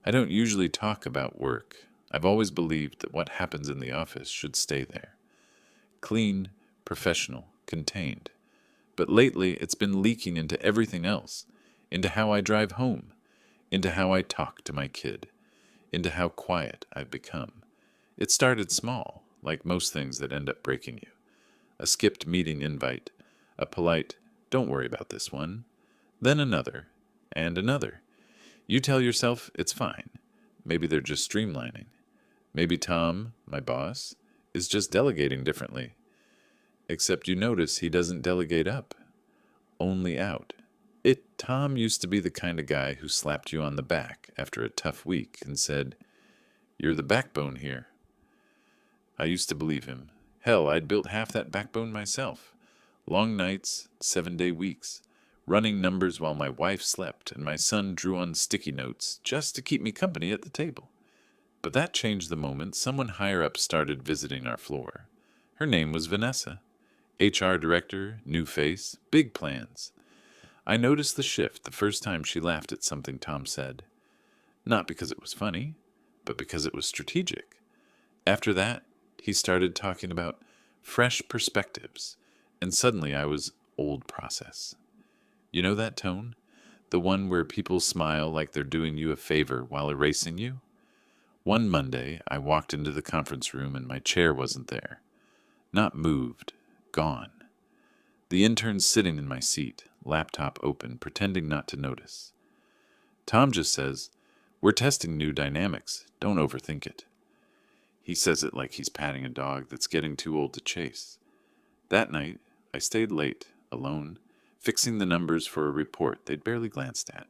I don't usually talk about work. I've always believed that what happens in the office should stay there. Clean, professional, contained. But lately it's been leaking into everything else, into how I drive home, into how I talk to my kid, into how quiet I've become. It started small, like most things that end up breaking you. A skipped meeting invite, a polite, "Don't worry about this one," then another, and another. You tell yourself it's fine. Maybe they're just streamlining. Maybe Tom, my boss, is just delegating differently. Except you notice he doesn't delegate up, only out. Tom used to be the kind of guy who slapped you on the back after a tough week and said, "You're the backbone here." I used to believe him. Hell, I'd built half that backbone myself. Long nights, 7-day weeks, running numbers while my wife slept and my son drew on sticky notes just to keep me company at the table. But that changed the moment someone higher up started visiting our floor. Her name was Vanessa. HR director, new face, big plans. I noticed the shift the first time she laughed at something Tom said. Not because it was funny, but because it was strategic. After that, he started talking about fresh perspectives, and suddenly I was old process. You know that tone? The one where people smile like they're doing you a favor while erasing you? One Monday, I walked into the conference room and my chair wasn't there. Not moved, gone. The intern's sitting in my seat, laptop open, pretending not to notice. Tom just says, "We're testing new dynamics. Don't overthink it." He says it like he's patting a dog that's getting too old to chase. That night, I stayed late, alone, fixing the numbers for a report they'd barely glanced at.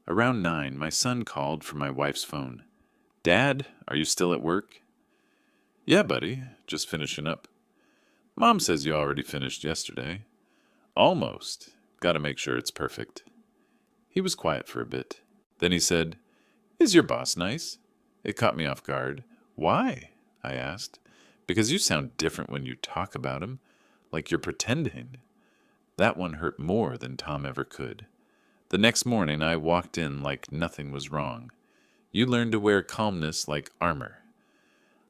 Around 9, my son called from my wife's phone. "Dad, are you still at work?" "Yeah, buddy, just finishing up." "Mom says you already finished yesterday." "Almost. Gotta make sure it's perfect." He was quiet for a bit. Then he said, "Is your boss nice?" It caught me off guard. "Why?" I asked. "Because you sound different when you talk about him, like you're pretending." That one hurt more than Tom ever could. The next morning I walked in like nothing was wrong. You learn to wear calmness like armor.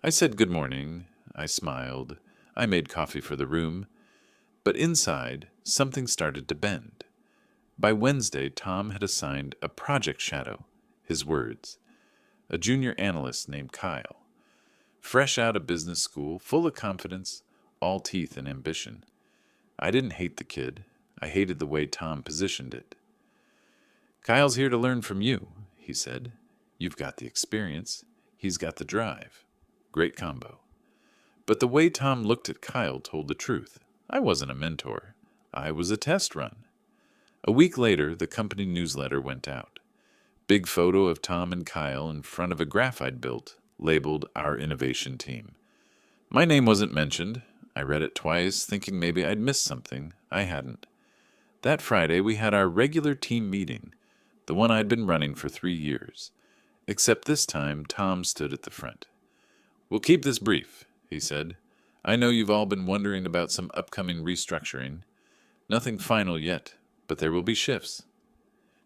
I said good morning. I smiled. I made coffee for the room. But inside, something started to bend. By Wednesday, Tom had assigned a project shadow, his words. A junior analyst named Kyle. Fresh out of business school, full of confidence, all teeth and ambition. I didn't hate the kid. I hated the way Tom positioned it. "Kyle's here to learn from you," he said. "You've got the experience. He's got the drive. Great combo." But the way Tom looked at Kyle told the truth. I wasn't a mentor. I was a test run. A week later, the company newsletter went out. Big photo of Tom and Kyle in front of a graph I'd built, labeled Our Innovation Team. My name wasn't mentioned. I read it twice, thinking maybe I'd missed something. I hadn't. That Friday, we had our regular team meeting, the one I'd been running for 3 years. Except this time, Tom stood at the front. "We'll keep this brief," he said. "I know you've all been wondering about some upcoming restructuring. Nothing final yet, but there will be shifts."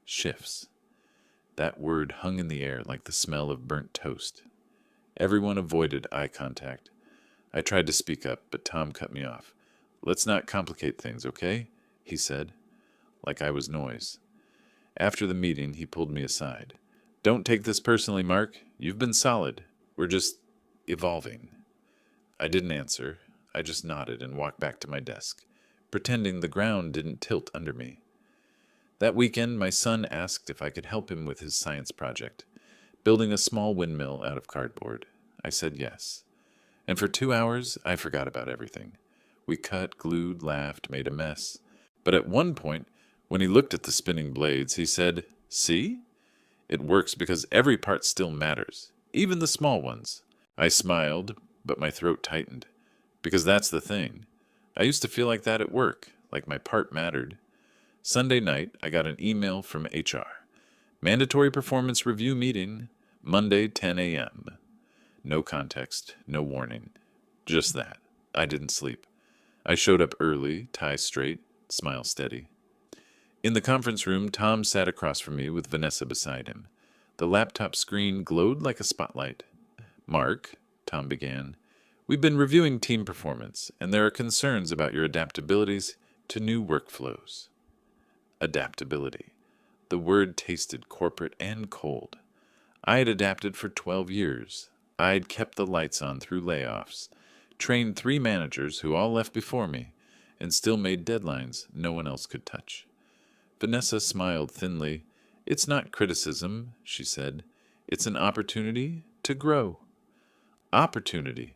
Shifts. That word hung in the air like the smell of burnt toast. Everyone avoided eye contact. I tried to speak up, but Tom cut me off. "Let's not complicate things, okay?" he said, like I was noise. After the meeting, he pulled me aside. "Don't take this personally, Mark. You've been solid. We're just evolving." I didn't answer. I just nodded and walked back to my desk, pretending the ground didn't tilt under me. That weekend, my son asked if I could help him with his science project, building a small windmill out of cardboard. I said yes. And for 2 hours, I forgot about everything. We cut, glued, laughed, made a mess. But at one point, when he looked at the spinning blades, he said, "See? It works because every part still matters, even the small ones." I smiled, but my throat tightened. Because that's the thing. I used to feel like that at work, like my part mattered. Sunday night, I got an email from HR. "Mandatory performance review meeting, Monday, 10 a.m. No context, no warning. Just that. I didn't sleep. I showed up early, tie straight, smile steady. In the conference room, Tom sat across from me with Vanessa beside him. The laptop screen glowed like a spotlight. "Mark," Tom began, "we've been reviewing team performance, and there are concerns about your adaptabilities to new workflows." Adaptability. The word tasted corporate and cold. I had adapted for 12 years. I'd kept the lights on through layoffs, trained 3 managers who all left before me, and still made deadlines no one else could touch. Vanessa smiled thinly. "It's not criticism," she said. "It's an opportunity to grow." Opportunity.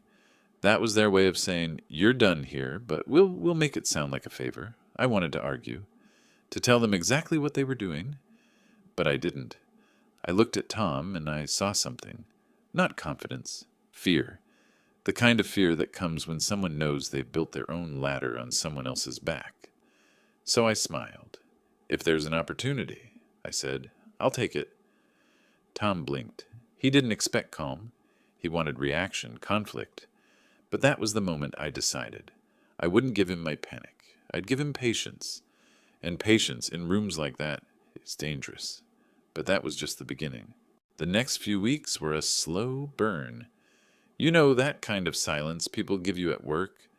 That was their way of saying, "You're done here, but we'll make it sound like a favor." I wanted to argue, to tell them exactly what they were doing, but I didn't. I looked at Tom and I saw something. Not confidence, fear. The kind of fear that comes when someone knows they've built their own ladder on someone else's back. So I smiled. "If there's an opportunity," I said, "I'll take it." Tom blinked. He didn't expect calm. He wanted reaction, conflict. But that was the moment I decided. I wouldn't give him my panic. I'd give him patience. And patience in rooms like that is dangerous. But that was just the beginning. The next few weeks were a slow burn. You know, that kind of silence people give you at work?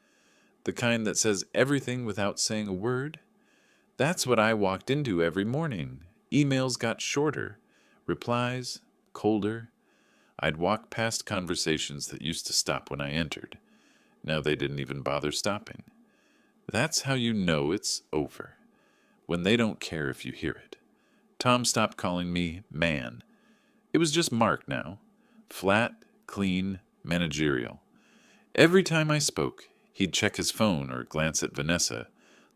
The kind that says everything without saying a word? That's what I walked into every morning. Emails got shorter. Replies, colder. I'd walk past conversations that used to stop when I entered. Now they didn't even bother stopping. That's how you know it's over. When they don't care if you hear it. Tom stopped calling me man. It was just Mark now. Flat, clean, managerial. Every time I spoke, he'd check his phone or glance at Vanessa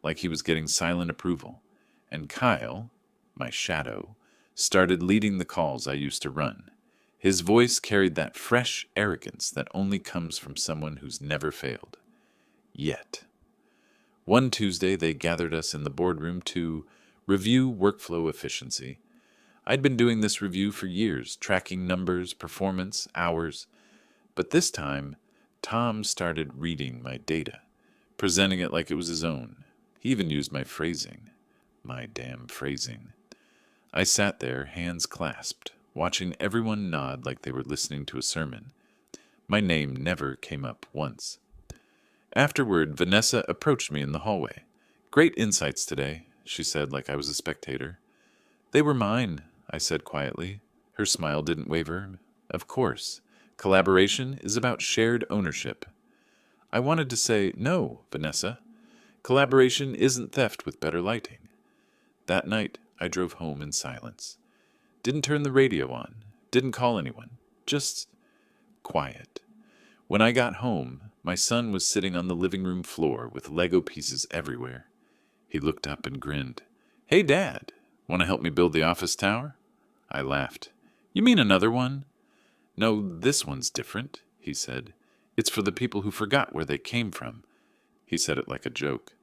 like he was getting silent approval. And Kyle, my shadow, started leading the calls I used to run. His voice carried that fresh arrogance that only comes from someone who's never failed. Yet. One Tuesday, they gathered us in the boardroom to review workflow efficiency. I'd been doing this review for years, tracking numbers, performance, hours. But this time, Tom started reading my data, presenting it like it was his own. He even used my phrasing. My damn phrasing. I sat there, hands clasped, watching everyone nod like they were listening to a sermon. My name never came up once. Afterward, Vanessa approached me in the hallway. "Great insights today," she said like I was a spectator. "They were mine," I said quietly. Her smile didn't waver. "Of course. Collaboration is about shared ownership." I wanted to say, "No, Vanessa. Collaboration isn't theft with better lighting." That night, I drove home in silence. Didn't turn the radio on. Didn't call anyone. Just quiet. When I got home, my son was sitting on the living room floor with Lego pieces everywhere. He looked up and grinned. "Hey, Dad, want to help me build the office tower?" I laughed. "You mean another one?" "No, this one's different," he said. "It's for the people who forgot where they came from." He said it like a joke.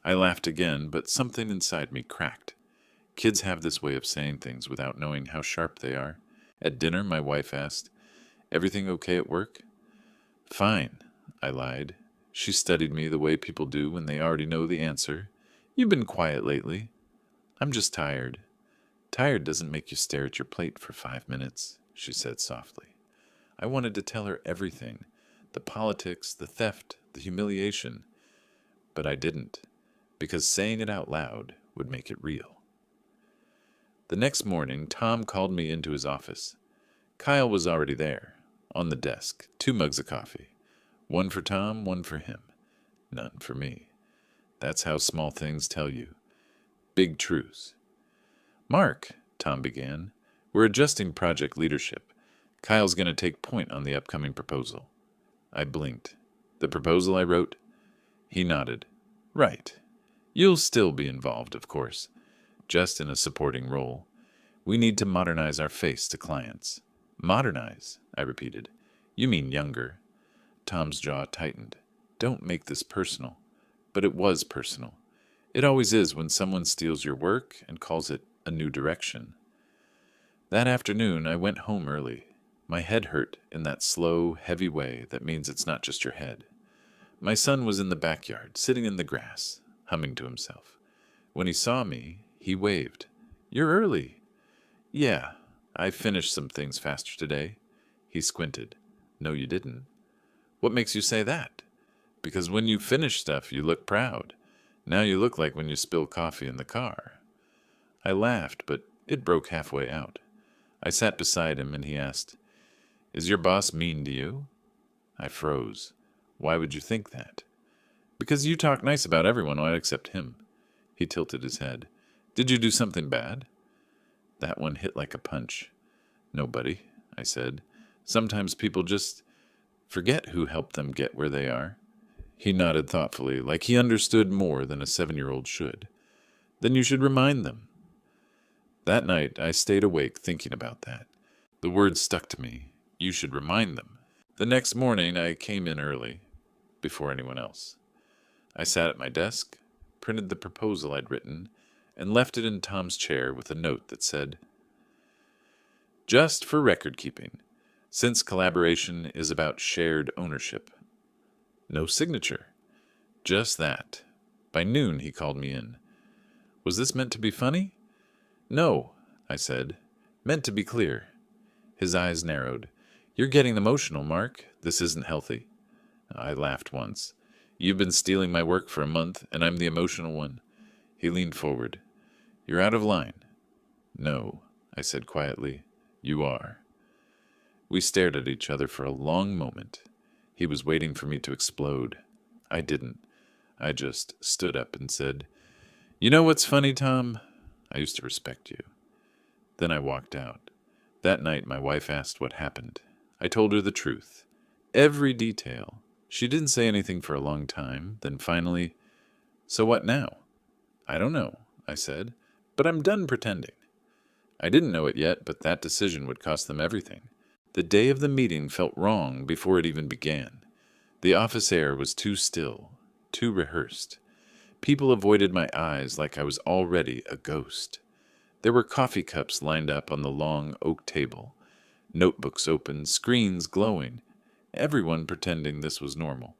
I laughed again, but something inside me cracked. Kids have this way of saying things without knowing how sharp they are. At dinner, my wife asked, "Everything okay at work?" "Fine," I lied. She studied me the way people do when they already know the answer. "You've been quiet lately." "I'm just tired." "Tired doesn't make you stare at your plate for 5 minutes," she said softly. I wanted to tell her everything, the politics, the theft, the humiliation. But I didn't, because saying it out loud would make it real. The next morning, Tom called me into his office. Kyle was already there, on the desk, 2 mugs of coffee. One for Tom, one for him. None for me. That's how small things tell you. Big truths. "Mark," Tom began, "we're adjusting project leadership. Kyle's going to take point on the upcoming proposal." I blinked. "The proposal I wrote?" He nodded. "Right. You'll still be involved, of course, just in a supporting role. We need to modernize our face to clients." "Modernize," I repeated. "You mean younger." Tom's jaw tightened. "Don't make this personal." But it was personal. It always is when someone steals your work and calls it a new direction. That afternoon, I went home early. My head hurt in that slow, heavy way that means it's not just your head. My son was in the backyard, sitting in the grass, humming to himself. When he saw me, he waved. "You're early." "Yeah, I finished some things faster today. He squinted. No, you didn't. What makes you say that? Because when you finish stuff, you look proud. Now you look like when you spill coffee in the car. I laughed, but it broke halfway out. I sat beside him, and he asked, Is your boss mean to you? I froze. Why would you think that? Because you talk nice about everyone except him. He tilted his head. Did you do something bad? That one hit like a punch. Nobody, I said. Sometimes people just forget who helped them get where they are. He nodded thoughtfully, like he understood more than a 7-year-old should. Then you should remind them. That night, I stayed awake thinking about that. The words stuck to me. You should remind them. The next morning, I came in early, before anyone else. I sat at my desk, printed the proposal I'd written, and left it in Tom's chair with a note that said, Just for record keeping, since collaboration is about shared ownership. No signature. Just that. By noon, he called me in. Was this meant to be funny? No, I said. Meant to be clear. His eyes narrowed. You're getting emotional, Mark. This isn't healthy. I laughed once. You've been stealing my work for a month, and I'm the emotional one. He leaned forward. You're out of line. No, I said quietly. You are. We stared at each other for a long moment. He was waiting for me to explode. I didn't. I just stood up and said, You know what's funny, Tom? I used to respect you. Then I walked out. That night my wife asked what happened. I told her the truth. Every detail. She didn't say anything for a long time. Then finally, So what now? I don't know, I said, but I'm done pretending. I didn't know it yet, but that decision would cost them everything. The day of the meeting felt wrong before it even began. The office air was too still, too rehearsed. People avoided my eyes like I was already a ghost. There were coffee cups lined up on the long oak table, notebooks open, screens glowing, everyone pretending this was normal.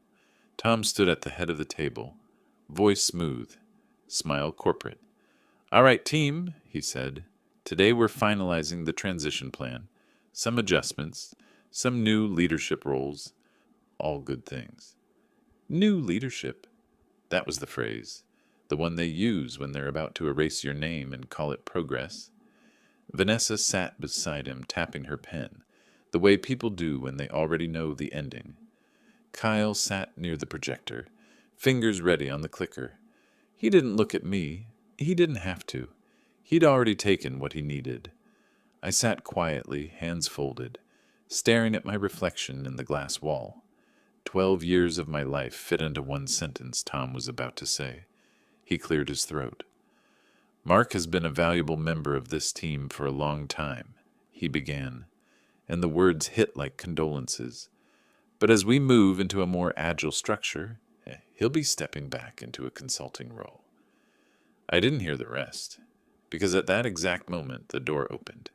Tom stood at the head of the table, voice smooth, smile corporate. All right, team, he said. Today we're finalizing the transition plan. Some adjustments, some new leadership roles, all good things. New leadership. That was the phrase, the one they use when they're about to erase your name and call it progress. Vanessa sat beside him, tapping her pen, the way people do when they already know the ending. Kyle sat near the projector, fingers ready on the clicker. He didn't look at me. He didn't have to. He'd already taken what he needed. I sat quietly, hands folded, staring at my reflection in the glass wall. 12 years of my life fit into one sentence, Tom was about to say. He cleared his throat. Mark has been a valuable member of this team for a long time, he began, and the words hit like condolences. But as we move into a more agile structure, he'll be stepping back into a consulting role. I didn't hear the rest, because at that exact moment the door opened,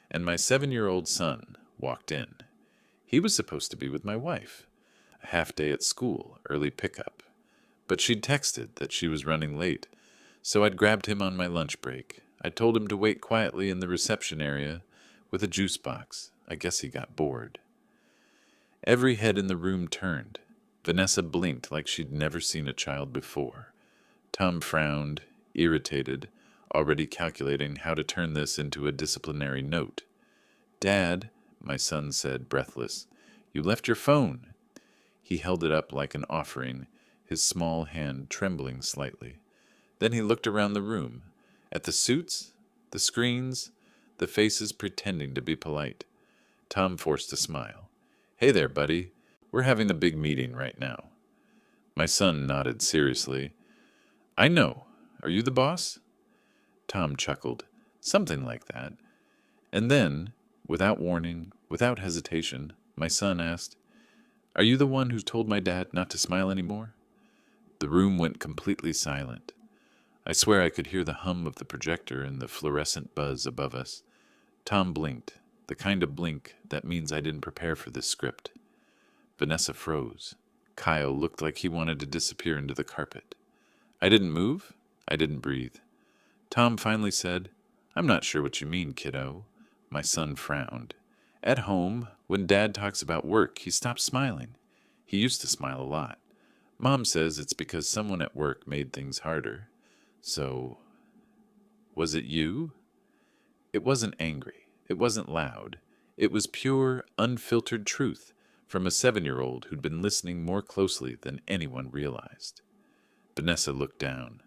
and my 7-year-old son walked in. He was supposed to be with my wife. A half day at school, early pickup. But she'd texted that she was running late, so I'd grabbed him on my lunch break. I told him to wait quietly in the reception area with a juice box. I guess he got bored. Every head in the room turned. Vanessa blinked like she'd never seen a child before. Tom frowned, irritated, already calculating how to turn this into a disciplinary note. Dad, my son said, breathless, you left your phone. He held it up like an offering, his small hand trembling slightly. Then he looked around the room, at the suits, the screens, the faces pretending to be polite. Tom forced a smile. Hey there, buddy. We're having a big meeting right now. My son nodded seriously. I know. Are you the boss? Tom chuckled. Something like that. And then, without warning, without hesitation, my son asked, Are you the one who told my dad not to smile anymore? The room went completely silent. I swear I could hear the hum of the projector and the fluorescent buzz above us. Tom blinked, the kind of blink that means I didn't prepare for this script. Vanessa froze. Kyle looked like he wanted to disappear into the carpet. I didn't move. I didn't breathe. Tom finally said, I'm not sure what you mean, kiddo. My son frowned. At home, when Dad talks about work, he stops smiling. He used to smile a lot. Mom says it's because someone at work made things harder. So, was it you? It wasn't angry. It wasn't loud. It was pure, unfiltered truth from a 7-year-old who'd been listening more closely than anyone realized. Vanessa looked down.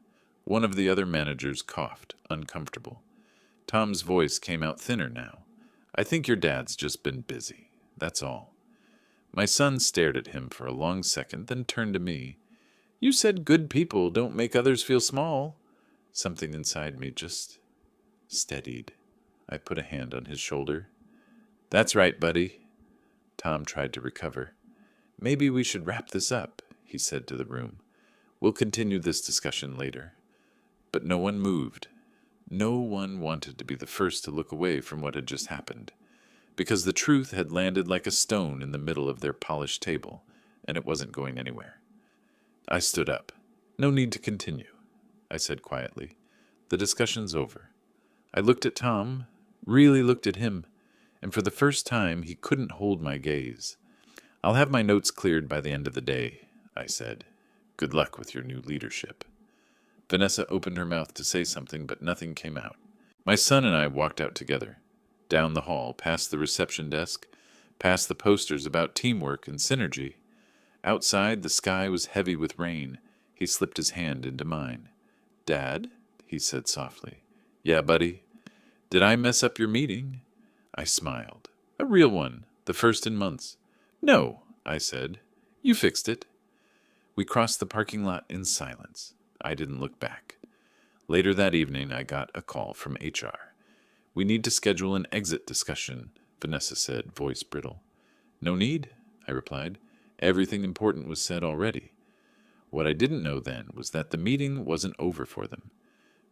One of the other managers coughed, uncomfortable. Tom's voice came out thinner now. I think your dad's just been busy. That's all. My son stared at him for a long second, then turned to me. You said good people don't make others feel small. Something inside me just steadied. I put a hand on his shoulder. That's right, buddy. Tom tried to recover. Maybe we should wrap this up, he said to the room. We'll continue this discussion later. But no one moved. No one wanted to be the first to look away from what had just happened, because the truth had landed like a stone in the middle of their polished table, and it wasn't going anywhere. I stood up. No need to continue, I said quietly. The discussion's over. I looked at Tom, really looked at him, and for the first time he couldn't hold my gaze. I'll have my notes cleared by the end of the day, I said. Good luck with your new leadership. Vanessa opened her mouth to say something, but nothing came out. My son and I walked out together, down the hall, past the reception desk, past the posters about teamwork and synergy. Outside, the sky was heavy with rain. He slipped his hand into mine. Dad, he said softly. Yeah, buddy. Did I mess up your meeting? I smiled. A real one, the first in months. No, I said. You fixed it. We crossed the parking lot in silence. I didn't look back. Later that evening, I got a call from HR. We need to schedule an exit discussion, Vanessa said, voice brittle. No need, I replied. Everything important was said already. What I didn't know then was that the meeting wasn't over for them.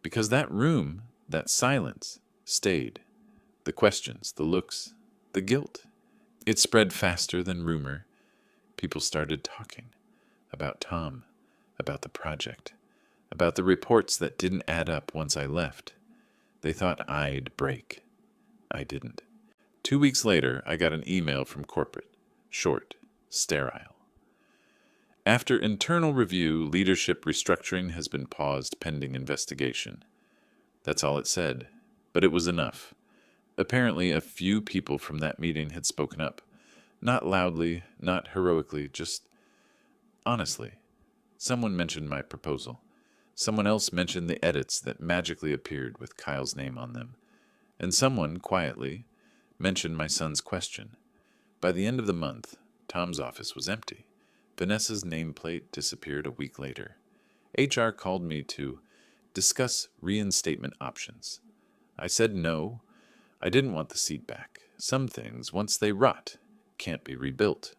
Because that room, that silence, stayed. The questions, the looks, the guilt. It spread faster than rumor. People started talking. About Tom. About the project. About the reports that didn't add up once I left. They thought I'd break. I didn't. 2 weeks later, I got an email from corporate. Short. Sterile. After internal review, leadership restructuring has been paused pending investigation. That's all it said. But it was enough. Apparently, a few people from that meeting had spoken up. Not loudly, not heroically, just honestly. Someone mentioned my proposal. Someone else mentioned the edits that magically appeared with Kyle's name on them. And someone, quietly, mentioned my son's question. By the end of the month, Tom's office was empty. Vanessa's nameplate disappeared a week later. HR called me to discuss reinstatement options. I said no. I didn't want the seat back. Some things, once they rot, can't be rebuilt.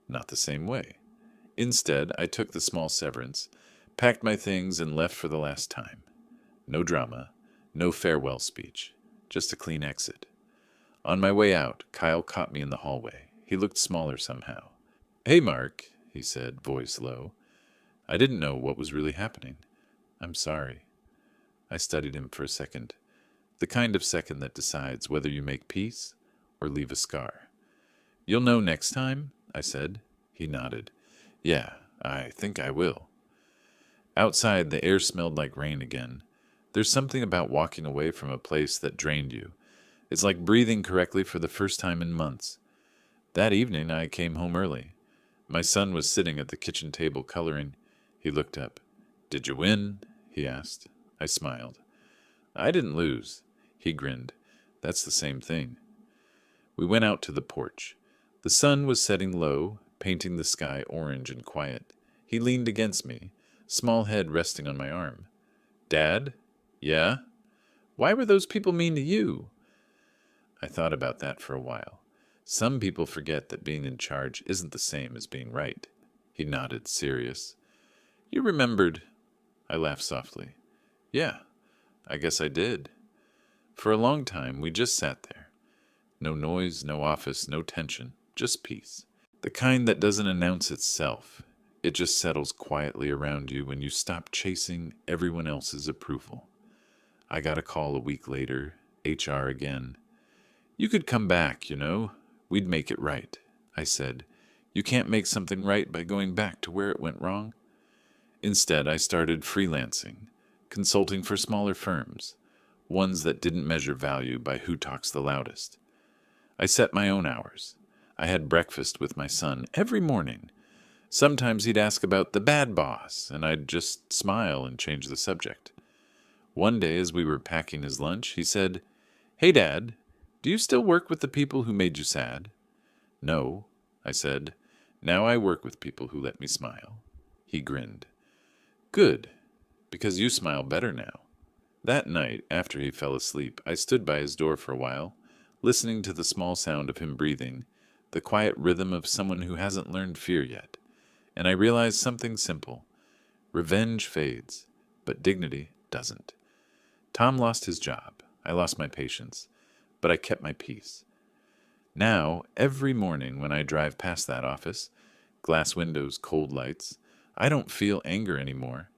Not the same way. Instead, I took the small severance, packed my things, and left for the last time. No drama, no farewell speech, just a clean exit. On my way out, Kyle caught me in the hallway. He looked smaller somehow. Hey, Mark, he said, voice low. I didn't know what was really happening. I'm sorry. I studied him for a second. The kind of second that decides whether you make peace or leave a scar. You'll know next time, I said. He nodded. Yeah, I think I will. Outside, the air smelled like rain again. There's something about walking away from a place that drained you. It's like breathing correctly for the first time in months. That evening, I came home early. My son was sitting at the kitchen table coloring. He looked up. Did you win? He asked. I smiled. I didn't lose. He grinned. That's the same thing. We went out to the porch. The sun was setting low, painting the sky orange and quiet. He leaned against me, small head resting on my arm. Dad? Yeah? Why were those people mean to you? I thought about that for a while. Some people forget that being in charge isn't the same as being right. He nodded, serious. You remembered. I laughed softly. Yeah, I guess I did. For a long time, we just sat there. No noise, no office, no tension, just peace. The kind that doesn't announce itself. It just settles quietly around you when you stop chasing everyone else's approval. I got a call a week later, HR again. You could come back, you know. We'd make it right. I said, you can't make something right by going back to where it went wrong. Instead, I started freelancing, consulting for smaller firms, ones that didn't measure value by who talks the loudest. I set my own hours. I had breakfast with my son every morning. Sometimes he'd ask about the bad boss, and I'd just smile and change the subject. One day, as we were packing his lunch, he said, "Hey, Dad, do you still work with the people who made you sad?" "No," I said. "Now I work with people who let me smile." He grinned. "Good, because you smile better now." That night, after he fell asleep, I stood by his door for a while, listening to the small sound of him breathing, the quiet rhythm of someone who hasn't learned fear yet. And I realized something simple. Revenge fades, but dignity doesn't. Tom lost his job. I lost my patience, but I kept my peace. Now, every morning when I drive past that office, glass windows, cold lights, I don't feel anger anymore.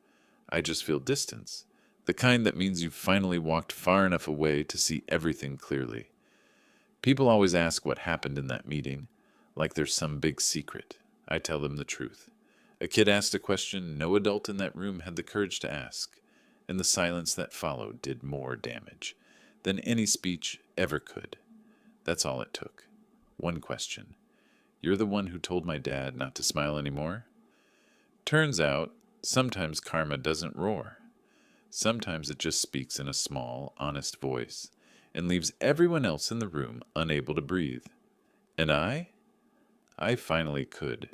I just feel distance, the kind that means you've finally walked far enough away to see everything clearly. People always ask what happened in that meeting, like there's some big secret. I tell them the truth. A kid asked a question no adult in that room had the courage to ask, and the silence that followed did more damage than any speech ever could. That's all it took. One question. "You're the one who told my dad not to smile anymore?" Turns out, sometimes karma doesn't roar. Sometimes it just speaks in a small, honest voice and leaves everyone else in the room unable to breathe. And I finally could.